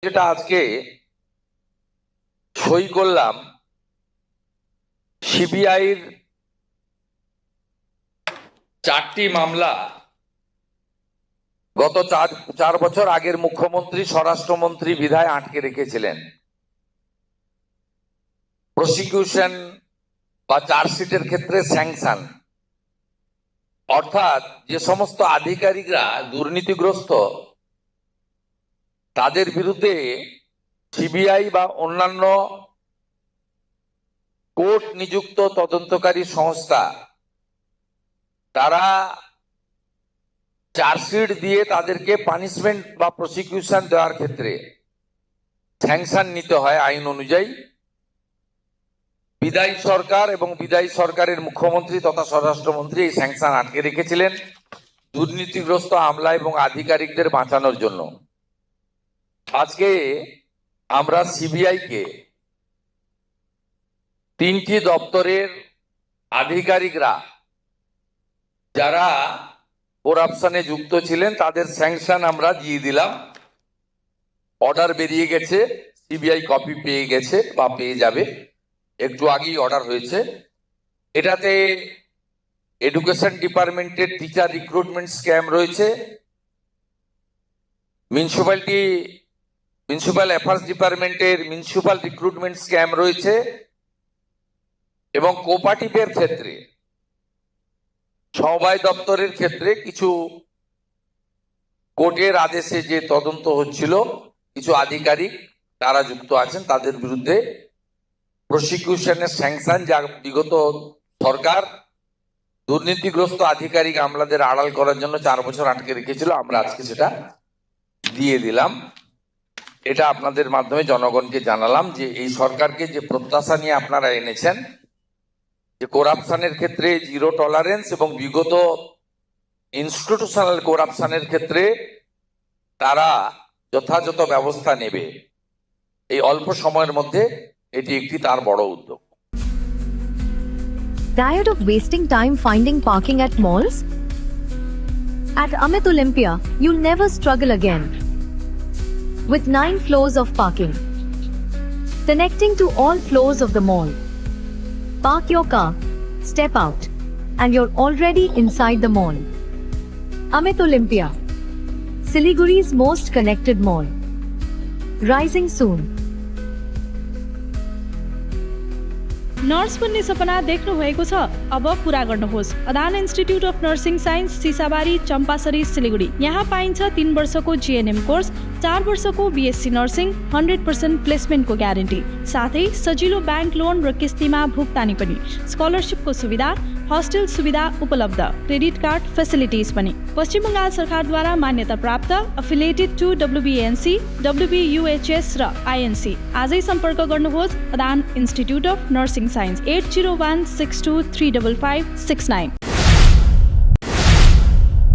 যেটা আজকে সই করলাম, সিবিআইর 4টি মামলা গত 4 বছর আগের মুখ্যমন্ত্রী, স্বরাষ্ট্রমন্ত্রী বিধায় আটকে রেখেছিলেন। প্রসিকিউশন বা চার্জশিটের ক্ষেত্রে স্যাংশন, অর্থাৎ যে সমস্ত আধিকারিকরা দুর্নীতিগ্রস্ত তাদের বিরুদ্ধে সিবিআই বা অন্যান্য কোর্ট নিযুক্ত তদন্তকারী সংস্থা তারা চার্জশিট দিয়ে তাদেরকে পানিশমেন্ট বা প্রসিকিউশন দেওয়ার ক্ষেত্রে স্যাংশন নিতে হয় আইন অনুযায়ী। বিদায়ী সরকার এবং বিদায়ী সরকারের মুখ্যমন্ত্রী তথা স্বরাষ্ট্রমন্ত্রী এই স্যাংশন আটকে রেখেছিলেন দুর্নীতিগ্রস্ত আমলা এবং আধিকারিকদের বাঁচানোর জন্য। আজকে আমরা সিবিআইকে 3টি দপ্তরের আধিকারিকরা যারা করাপশনে যুক্ত ছিলেন তাদের স্যাংশন আমরা দিয়ে দিলাম। অর্ডার বেরিয়ে গেছে, সিবিআই কপি পেয়ে গেছে বা পেয়ে যাবে, একটু আগেই অর্ডার হয়েছে। এটাতে এডুকেশন ডিপার্টমেন্টের টিচার রিক্রুটমেন্ট স্ক্যাম রয়েছে, মিউনিসিপ্যাল অ্যাফেয়ার্স ডিপার্টমেন্টের মিউনিসিপ্যাল রিক্রুটমেন্ট স্ক্যাম রয়েছে এবং কোঅপারেটিভের ক্ষেত্রে সমবায় দপ্তরের ক্ষেত্রে কিছু কোর্টের আদেশে যে তদন্ত হচ্ছিল কিছু আধিকারিক তারা যুক্ত আছেন, তাদের বিরুদ্ধে প্রসিকিউশনের স্যাংশন যা বিগত সরকার দুর্নীতিগ্রস্ত আধিকারিক আমলাদের আড়াল করার জন্য 4 বছর আটকে রেখেছিল, আমরা আজকে সেটা দিয়ে দিলাম। এটা আপনাদের মাধ্যমে জনগণকে জানালাম যে এই সরকারকে যে প্রত্যাশা নিয়ে আপনারা এনেছেন যে করাপশনের ক্ষেত্রে জিরো টলারেন্স এবং বিগত ইনস্টিটিউশনাল করাপশনের ক্ষেত্রে তারা যথাযথ ব্যবস্থা নেবে, এই অল্প সময়ের মধ্যে এটি একটি তার বড় উদ্যোগ। Tired of wasting time finding parking at malls? At Amit Olympia, you'll never struggle again. With 9 floors of parking, connecting to all floors of the mall. Park your car, step out, and you're already inside the mall. Amit Olympia, Siliguri's most connected mall. Rising soon. Nurse बन्ने सपना देख्नु भएको छ? अब पूरा गर्नुहोस्। अदान institute of nursing science, Sisabari, Champasari, Siliguri. यहाँ पाइन्छ 3 वर्षको जिएनएम कोर्स, 4 वर्षको बीएससी नर्सिङ, 100% प्लेसमेन्टको ग्यारेन्टी, साथै सजिलो ब्याङ्क लोन र किस्तीमा भुक्तानी पनि, स्कलरसिपको सुविधा, हस्टेल सुविधा उपलब्ध, क्रेडिट कार्ड फेसिलिटिज पनि। पश्चिम बङ्गाल सरकारद्वारा मान्यता प्राप्त, अफिलिएटेड टु WBNC, WBUHS र INC। आजै सम्पर्क गर्नुहोस् अदान इन्स्टिट्युट अफ नर्सिङ साइन्स 8016235569।